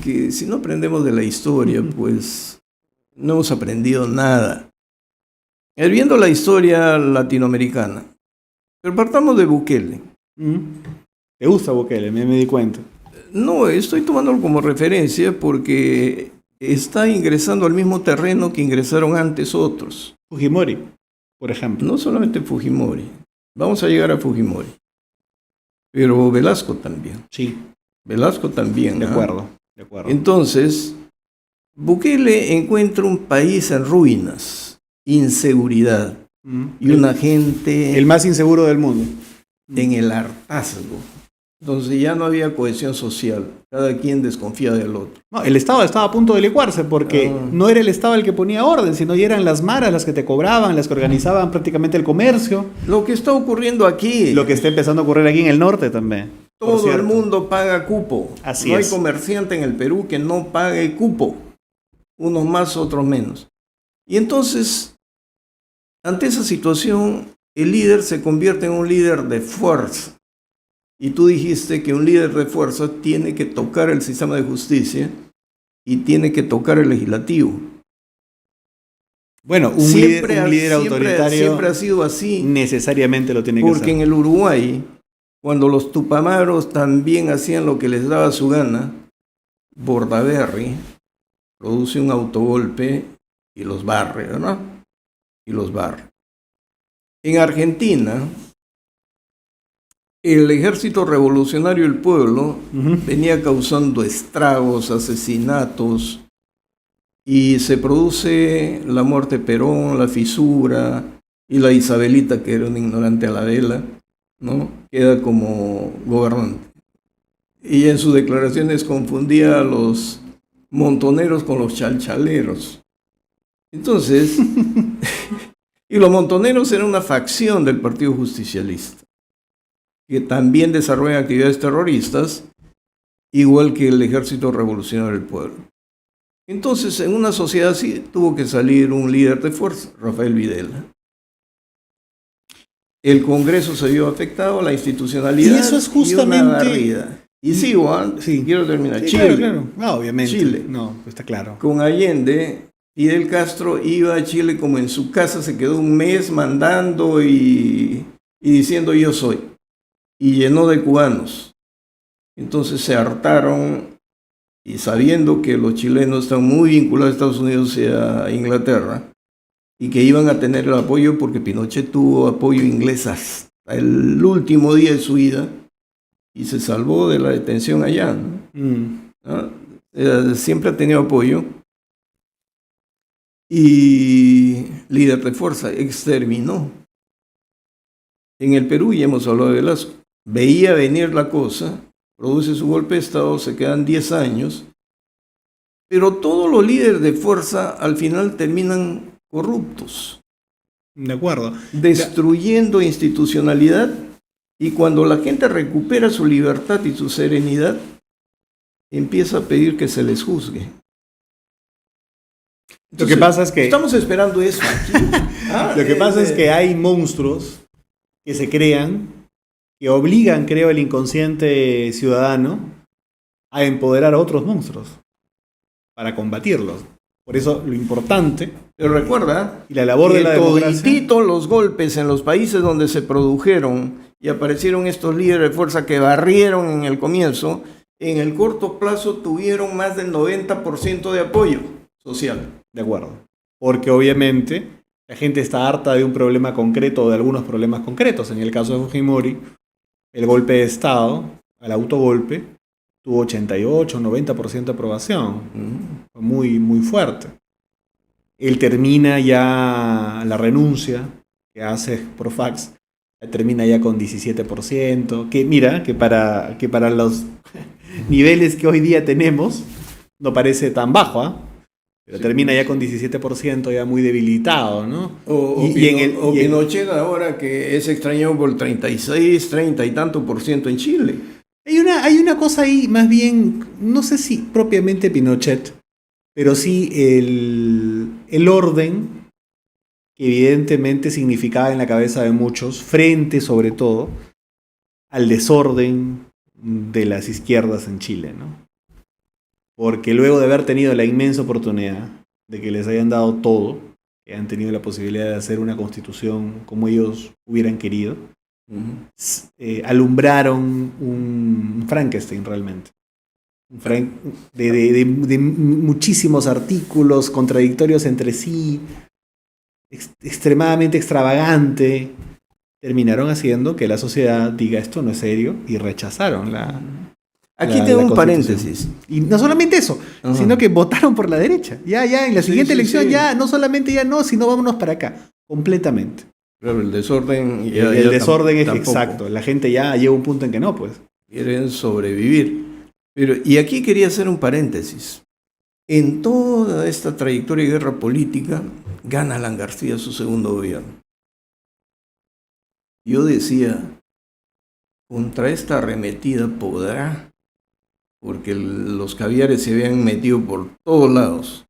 Que si no aprendemos de la historia, pues no hemos aprendido nada. Viendo la historia latinoamericana, pero partamos de Bukele. ¿Te gusta Bukele? Me di cuenta. No, estoy tomándolo como referencia porque está ingresando al mismo terreno que ingresaron antes otros. Fujimori, por ejemplo. No solamente Fujimori. Vamos a llegar a Fujimori. pero Velasco también. Sí, Velasco también. de ¿ah? acuerdo, de acuerdo. Entonces, Bukele encuentra un país en ruinas, inseguridad y una gente El más inseguro del mundo. en el hartazgo. Entonces ya no había cohesión social, cada quien desconfía del otro. No, el Estado estaba a punto de licuarse porque no era el Estado el que ponía orden, sino ya eran las maras las que te cobraban, las que organizaban prácticamente el comercio. Lo que está ocurriendo aquí, Lo que está empezando a ocurrir aquí en el norte también. por todo el cierto. mundo paga cupo. Así no hay es. comerciante en el Perú que no pague cupo, unos más, otros menos. Y entonces, ante esa situación, el líder se convierte en un líder de fuerza. Y tú dijiste que un líder de fuerza tiene que tocar el sistema de justicia y tiene que tocar el legislativo. Bueno, un líder autoritario siempre ha sido así, necesariamente lo tiene que porque hacer. en el Uruguay, cuando los tupamaros también hacían lo que les daba su gana, Bordaberry produce un autogolpe y los barre, ¿verdad? Y los barre. En Argentina, el Ejército Revolucionario del Pueblo venía causando estragos, asesinatos, y se produce la muerte de Perón, la fisura, y la Isabelita, que era una ignorante a la vela, ¿no? Queda como gobernante. Y en sus declaraciones confundía a los montoneros con los chalchaleros. Entonces, y los montoneros eran una facción del Partido Justicialista, que también desarrollan actividades terroristas, igual que el Ejército Revolucionario del Pueblo. Entonces, en una sociedad así, tuvo que salir un líder de fuerza, Rafael Videla. El Congreso se vio afectado, la institucionalidad y eso es justamente... y una barrida. Y sigo, sí, quiero terminar. Sí, Chile, claro. No, obviamente. Chile. No, está claro. Con Allende, Fidel Castro iba a Chile como en su casa, se quedó un mes mandando y diciendo yo soy. Y llenó de cubanos. Entonces se hartaron, y sabiendo que los chilenos están muy vinculados a Estados Unidos y a Inglaterra, y que iban a tener el apoyo porque Pinochet tuvo apoyo inglés hasta el último día de su vida, y se salvó de la detención allá, ¿no? Siempre ha tenido apoyo. Y líder de fuerza, exterminó. En el Perú, ya hemos hablado de Velasco, veía venir la cosa, produce su golpe de Estado, se quedan 10 años, pero todos los líderes de fuerza al final terminan corruptos. De acuerdo. Destruyendo institucionalidad, y cuando la gente recupera su libertad y su serenidad, empieza a pedir que se les juzgue. Entonces, lo que pasa es que... Estamos esperando eso aquí. Lo que pasa es que hay monstruos que se crean, que obligan, creo, al inconsciente ciudadano a empoderar a otros monstruos para combatirlos. Por eso lo importante... Pero recuerda, y la labor de la democracia... toditito los golpes en los países donde se produjeron y aparecieron estos líderes de fuerza que barrieron en el comienzo, en el corto plazo tuvieron más del 90% de apoyo social. De acuerdo. Porque obviamente la gente está harta de un problema concreto o de algunos problemas concretos. En el caso de Fujimori, el golpe de Estado, el autogolpe, tuvo 88, 90% de aprobación. Fue muy, muy fuerte. Él termina ya la renuncia que hace por fax, termina ya con 17%, que mira, que para los niveles que hoy día tenemos, no parece tan bajo, ¿eh? Pero sí, termina ya con 17%, ya muy debilitado, ¿no? O Pinochet ahora, que es extrañado por el 36, 30 y tanto por ciento en Chile. Hay una cosa ahí, más bien, no sé si propiamente Pinochet, pero sí el orden que evidentemente significaba en la cabeza de muchos, frente sobre todo al desorden de las izquierdas en Chile, ¿no? Porque luego de haber tenido la inmensa oportunidad de que les hayan dado todo, que han tenido la posibilidad de hacer una constitución como ellos hubieran querido, alumbraron un Frankenstein realmente. De muchísimos artículos contradictorios entre sí, extremadamente extravagante, terminaron haciendo que la sociedad diga esto no es serio y rechazaron Aquí la tengo un Constitución. paréntesis. Y no solamente eso, Ajá. sino que votaron por la derecha. Ya, en la Sí, siguiente sí, elección sí. ya, no solamente ya no, sino vámonos para acá, completamente. Claro, el desorden. El desorden es tampoco. exacto, la gente ya llega a un punto en que no, pues. Quieren sobrevivir. Y aquí quería hacer un paréntesis. En toda esta trayectoria de guerra política, gana Alan García su segundo gobierno. Yo decía, contra esta arremetida podrá, porque los caviares se habían metido por todos lados.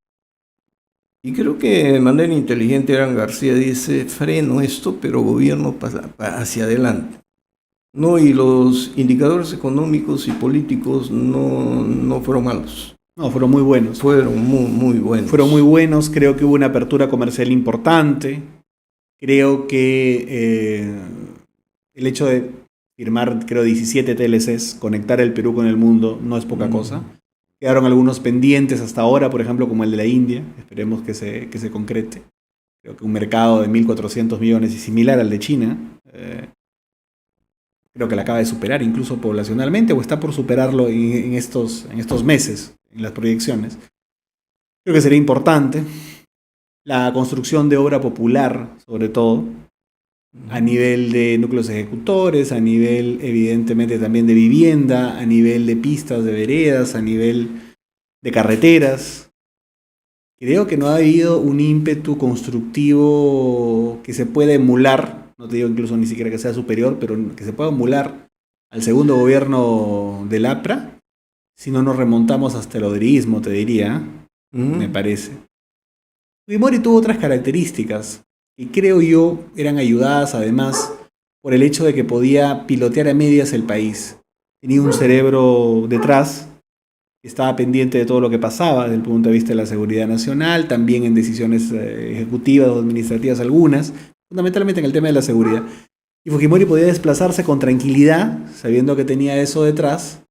Y creo que de manera inteligente Alan García dice, freno esto, pero gobierno hacia adelante. No, y los indicadores económicos y políticos no fueron malos. No, fueron muy buenos. Fueron muy buenos. Fueron muy buenos, creo que hubo una apertura comercial importante. Creo que el hecho de firmar, creo, 17 TLCs, conectar el Perú con el mundo, no es poca cosa. Quedaron algunos pendientes hasta ahora, por ejemplo, como el de la India. Esperemos que se concrete. Creo que un mercado de 1.400 millones y similar al de China. Creo que la acaba de superar incluso poblacionalmente o está por superarlo en estos meses, en las proyecciones. Creo que sería importante la construcción de obra popular, sobre todo, a nivel de núcleos ejecutores, a nivel evidentemente también de vivienda, a nivel de pistas de veredas, a nivel de carreteras. Creo que no ha habido un ímpetu constructivo que se pueda emular, no te digo incluso ni siquiera que sea superior, pero que se pueda emular al segundo gobierno del APRA, si no nos remontamos hasta el odrismo, te diría, me parece. Fujimori tuvo otras características que creo yo eran ayudadas además por el hecho de que podía pilotear a medias el país. Tenía un cerebro detrás, estaba pendiente de todo lo que pasaba desde el punto de vista de la seguridad nacional, también en decisiones ejecutivas o administrativas algunas, fundamentalmente en el tema de la seguridad. Y Fujimori podía desplazarse con tranquilidad, sabiendo que tenía eso detrás,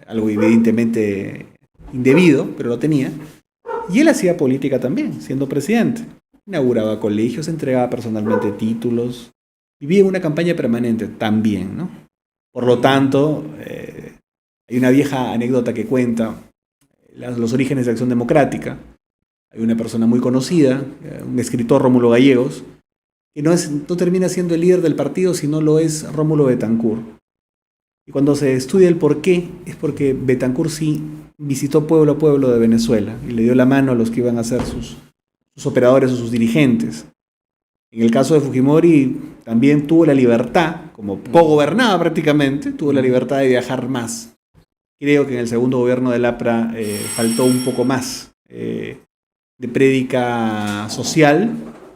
algo evidentemente indebido, pero lo tenía. Y él hacía política también, siendo presidente. Inauguraba colegios, entregaba personalmente títulos, vivía en una campaña permanente también, ¿no? Por lo tanto, hay una vieja anécdota que cuenta los orígenes de Acción Democrática. Hay una persona muy conocida, un escritor, Rómulo Gallegos, que no termina siendo el líder del partido, sino lo es Rómulo Betancourt. Y cuando se estudia el por qué, es porque Betancourt sí visitó pueblo a pueblo de Venezuela y le dio la mano a los que iban a ser sus operadores o sus dirigentes. En el caso de Fujimori también tuvo la libertad, como cogobernaba prácticamente, tuvo la libertad de viajar más. Creo que en el segundo gobierno del APRA faltó un poco más de prédica social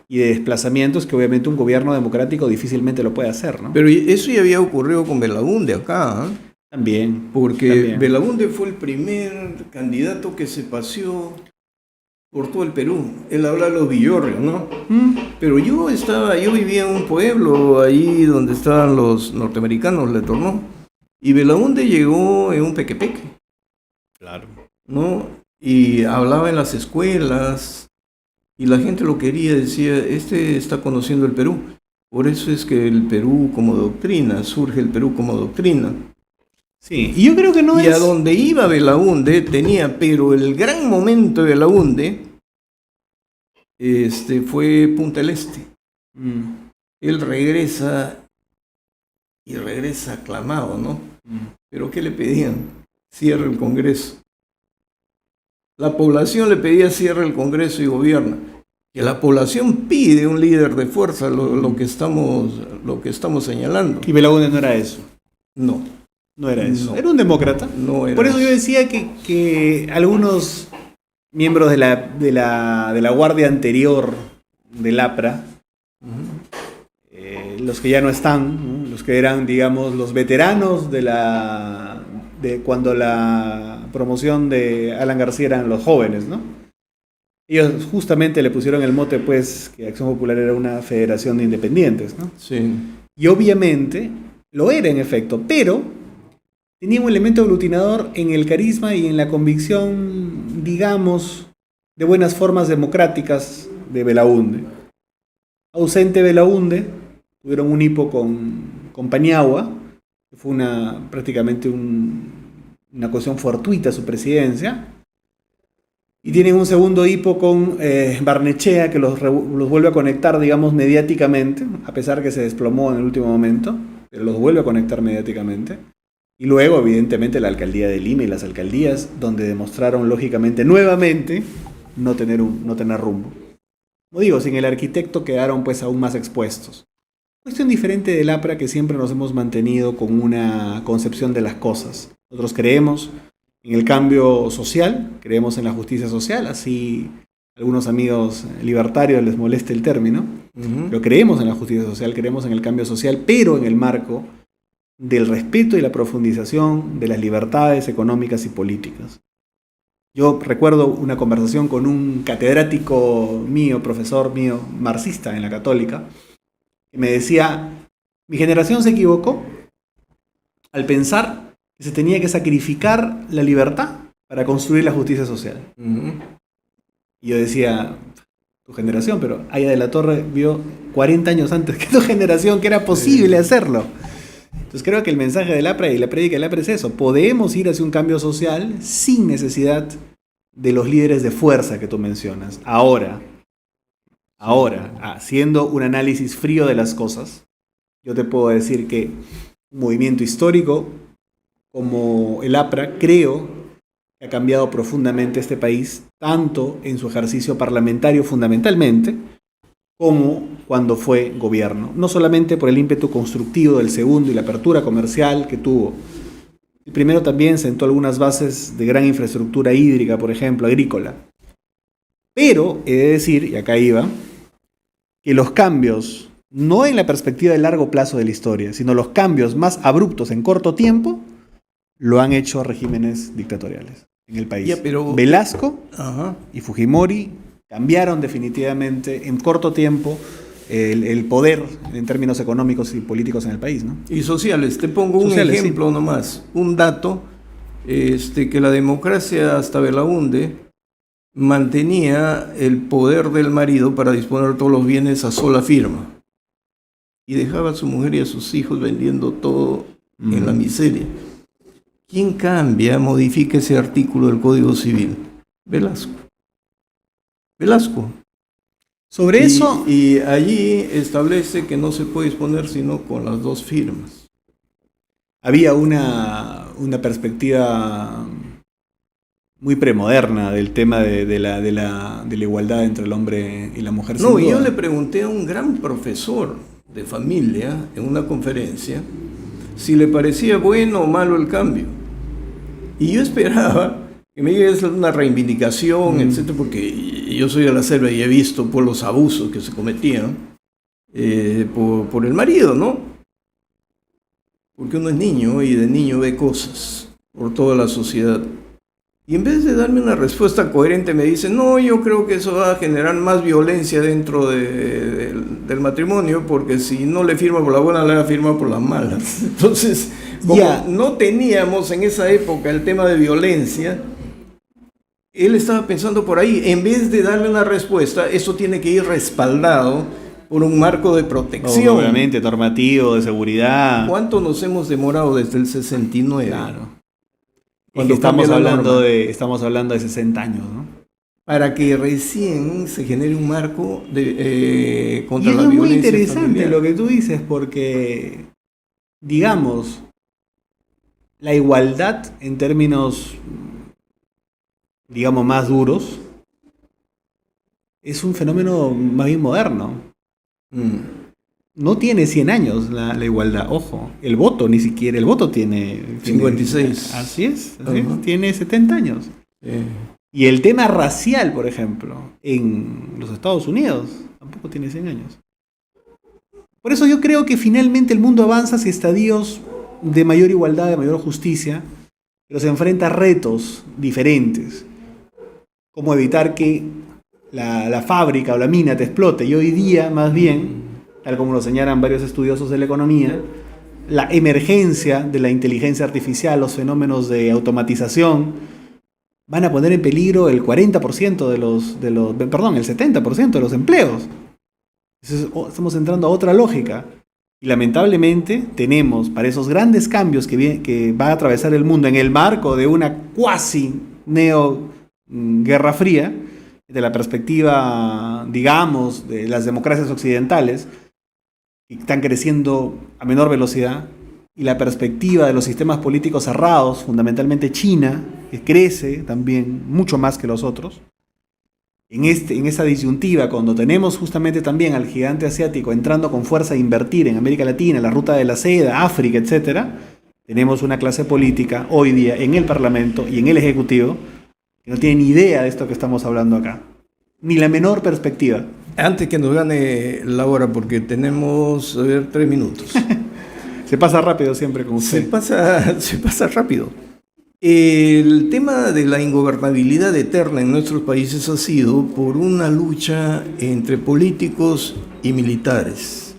y de desplazamientos que obviamente un gobierno democrático difícilmente lo puede hacer, ¿no? Pero eso ya había ocurrido con Belaúnde acá, ¿eh? También. Porque también. Belaúnde fue el primer candidato que se paseó por todo el Perú. Él habla de los villorrios, ¿no? Pero yo vivía en un pueblo ahí donde estaban los norteamericanos, Le Tornó, y Belaúnde llegó en un pequepeque. Claro. ¿No? Y hablaba en las escuelas, y la gente lo quería, decía, este está conociendo el Perú. Por eso es que el Perú como doctrina, surge el Perú como doctrina. Sí, y yo creo que no y es... a donde iba Belaúnde tenía, pero el gran momento de Belaúnde fue Punta del Este. Él regresa y regresa aclamado, ¿no? Pero ¿qué le pedían? Cierre el Congreso. La población le pedía cierre el Congreso y gobierna. Que la población pide un líder de fuerza, lo que estamos señalando. Y Belaúnde no era eso. No era eso. No. Era un demócrata. No era Por eso eso. yo decía que algunos miembros de la guardia anterior del APRA, los que ya no están, ¿no? Los que eran, digamos, los veteranos de cuando la promoción de Alan García eran los jóvenes, ¿no? Ellos justamente le pusieron el mote, pues, que Acción Popular era una federación de independientes, ¿no? Sí. Y obviamente lo era en efecto, pero tenía un elemento aglutinador en el carisma y en la convicción, digamos, de buenas formas democráticas de Belaúnde. Ausente Belaúnde, tuvieron un hipo con Paniagua, que fue prácticamente una cuestión fortuita su presidencia. Y tienen un segundo hipo con Barnechea, que los vuelve a conectar, digamos, mediáticamente, a pesar que se desplomó en el último momento, pero los vuelve a conectar mediáticamente. Y luego, evidentemente, la alcaldía de Lima y las alcaldías, donde demostraron, lógicamente, nuevamente, no tener rumbo. Como digo, sin el arquitecto quedaron pues aún más expuestos. Cuestión diferente del APRA, que siempre nos hemos mantenido con una concepción de las cosas. Nosotros creemos en el cambio social, creemos en la justicia social, así a algunos amigos libertarios les molesta el término, pero creemos en la justicia social, creemos en el cambio social, pero en el marco del respeto y la profundización de las libertades económicas y políticas. Yo recuerdo una conversación con un catedrático mío, profesor mío, marxista en la Católica, que me decía, mi generación se equivocó al pensar que se tenía que sacrificar la libertad para construir la justicia social. Y yo decía, tu generación, pero Aya de la Torre vio 40 años antes que tu generación que era posible hacerlo. Entonces creo que el mensaje del APRA y la prédica del APRA es eso. Podemos ir hacia un cambio social sin necesidad de los líderes de fuerza que tú mencionas. Ahora, haciendo un análisis frío de las cosas, yo te puedo decir que un movimiento histórico como el APRA, creo que ha cambiado profundamente este país, tanto en su ejercicio parlamentario fundamentalmente, como cuando fue gobierno. No solamente por el ímpetu constructivo del segundo y la apertura comercial que tuvo. El primero también sentó algunas bases de gran infraestructura hídrica, por ejemplo, agrícola. Pero he de decir, y acá iba, que los cambios, no en la perspectiva de largo plazo de la historia, sino los cambios más abruptos en corto tiempo, lo han hecho regímenes dictatoriales en el país. Velasco y Fujimori cambiaron definitivamente en corto tiempo el poder en términos económicos y políticos en el país, ¿no? Y sociales. Te pongo un ejemplo nomás, un dato, que la democracia hasta Belaúnde mantenía el poder del marido para disponer de todos los bienes a sola firma y dejaba a su mujer y a sus hijos vendiendo todo en la miseria. ¿Quién modifica ese artículo del Código Civil? Velasco. Sobre eso... Y allí establece que no se puede disponer sino con las dos firmas. Había una perspectiva muy premoderna del tema de la igualdad entre el hombre y la mujer. No, y yo le pregunté a un gran profesor de familia en una conferencia si le parecía bueno o malo el cambio. Y yo esperaba que me diga una reivindicación, etcétera, porque yo soy de la selva y he visto por los abusos que se cometían por el marido, ¿no? Porque uno es niño y de niño ve cosas por toda la sociedad. Y en vez de darme una respuesta coherente me dice, no, yo creo que eso va a generar más violencia dentro del matrimonio, porque si no le firma por la buena, le va a firmar por las malas. Entonces, como no teníamos en esa época el tema de violencia, él estaba pensando por ahí, en vez de darle una respuesta, eso tiene que ir respaldado por un marco de protección. Obviamente, normativo, de seguridad. ¿Cuánto nos hemos demorado desde el 69? Claro. Cuando estamos hablando de 60 años, ¿no? Para que recién se genere un marco contra la violencia familiar. Es muy interesante lo que tú dices, porque, digamos, la igualdad en términos, digamos, más duros, es un fenómeno más bien moderno. No tiene 100 años la igualdad, ojo. El voto ni siquiera, el voto tiene 56. Así es, tiene 70 años. Y el tema racial, por ejemplo, en los Estados Unidos, tampoco tiene 100 años. Por eso yo creo que finalmente el mundo avanza hacia estadios de mayor igualdad, de mayor justicia, pero se enfrenta a retos diferentes. Como evitar que la fábrica o la mina te explote. Y hoy día, más bien, tal como lo señalan varios estudiosos de la economía, la emergencia de la inteligencia artificial, los fenómenos de automatización, van a poner en peligro el 40% el 70% de los empleos. Entonces, estamos entrando a otra lógica. Y lamentablemente tenemos, para esos grandes cambios que va a atravesar el mundo en el marco de una cuasi neo-guerra fría, de la perspectiva, digamos, de las democracias occidentales, que están creciendo a menor velocidad, y la perspectiva de los sistemas políticos cerrados, fundamentalmente China, que crece también mucho más que los otros. En esa disyuntiva, cuando tenemos justamente también al gigante asiático entrando con fuerza a invertir en América Latina, la ruta de la seda, África, etc., tenemos una clase política hoy día en el Parlamento y en el Ejecutivo que no tiene ni idea de esto que estamos hablando acá, ni la menor perspectiva. Antes que nos gane la hora, porque tenemos, 3 minutos. Se pasa rápido siempre con usted. Se pasa rápido. El tema de la ingobernabilidad eterna en nuestros países ha sido por una lucha entre políticos y militares.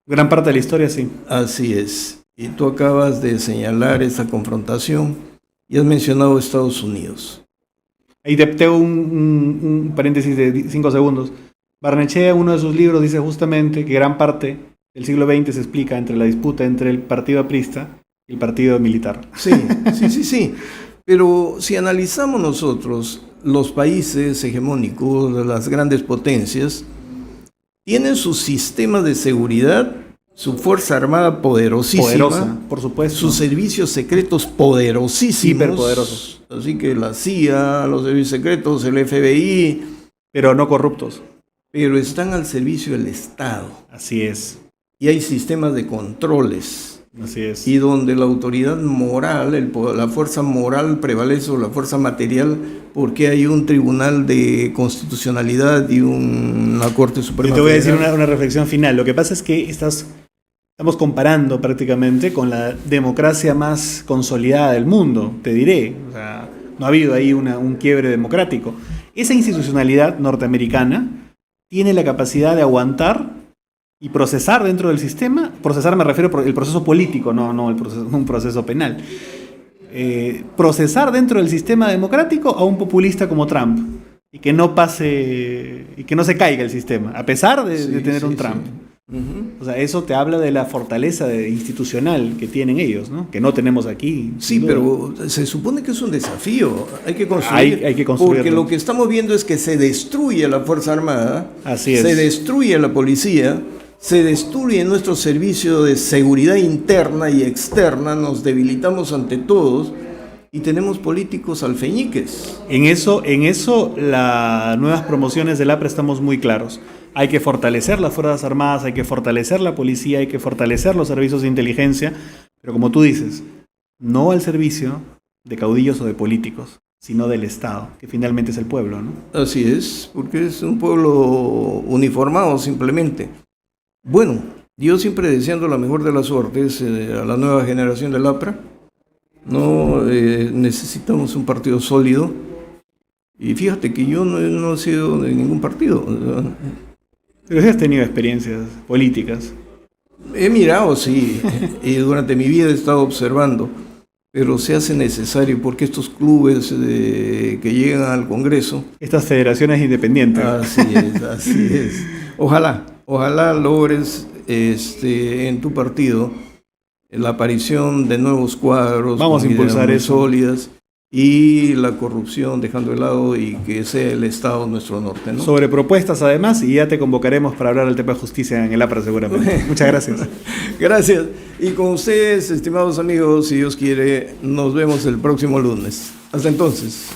Gran parte de la historia, sí. Así es. Y tú acabas de señalar esa confrontación y has mencionado Estados Unidos. Ahí te tengo un paréntesis de 5 segundos. Barnechea, en uno de sus libros, dice justamente que gran parte del siglo XX se explica entre la disputa entre el partido aprista y el partido militar. Sí. Pero si analizamos nosotros, los países hegemónicos, las grandes potencias, tienen su sistema de seguridad, su fuerza armada Poderosa, por supuesto. Sus servicios secretos poderosísimos. Hiperpoderosos. Así que la CIA, los servicios secretos, el FBI. Pero no corruptos. Pero están al servicio del Estado. Así es. Y hay sistemas de controles. Así es. Y donde la autoridad moral, la fuerza moral prevalece sobre la fuerza material, porque hay un tribunal de constitucionalidad y una Corte Suprema. Yo te voy a decir una reflexión final. Lo que pasa es que estamos comparando prácticamente con la democracia más consolidada del mundo, te diré. O sea, no ha habido ahí un quiebre democrático. Esa institucionalidad norteamericana tiene la capacidad de aguantar y procesar dentro del sistema. Procesar me refiero al proceso político, no un proceso penal. Procesar dentro del sistema democrático a un populista como Trump y que no pase y que no se caiga el sistema, a pesar de tener un Trump. Sí. Uh-huh. O sea, eso te habla de la fortaleza institucional que tienen ellos, ¿no? Que no tenemos aquí. Sí, pero se supone que es un desafío. Hay que construir. Hay que construirlo. Porque lo que estamos viendo es que se destruye la Fuerza Armada, así es. Se destruye la policía, se destruye nuestro servicio de seguridad interna y externa, nos debilitamos ante todos y tenemos políticos alfeñiques. En eso las nuevas promociones del APRA estamos muy claros. Hay que fortalecer las Fuerzas Armadas, hay que fortalecer la policía, hay que fortalecer los servicios de inteligencia, pero como tú dices, no al servicio de caudillos o de políticos, sino del Estado, que finalmente es el pueblo, ¿no? Así es, porque es un pueblo uniformado simplemente. Bueno, yo siempre deseando la mejor de las suertes a la nueva generación del APRA. No necesitamos un partido sólido. Y fíjate que yo no he sido de ningún partido. Pero sí has tenido experiencias políticas. He mirado, sí, y durante mi vida he estado observando, pero se hace necesario porque estos clubes que llegan al Congreso... Estas federaciones independientes. Así es. Ojalá logres en tu partido la aparición de nuevos cuadros. Vamos a impulsar eso. Sólidas. Y la corrupción dejando de lado y que sea el Estado nuestro norte, ¿no? Sobre propuestas además, y ya te convocaremos para hablar del tema de justicia en el APRA seguramente. Muchas gracias. Gracias. Y con ustedes, estimados amigos, si Dios quiere, nos vemos el próximo lunes. Hasta entonces.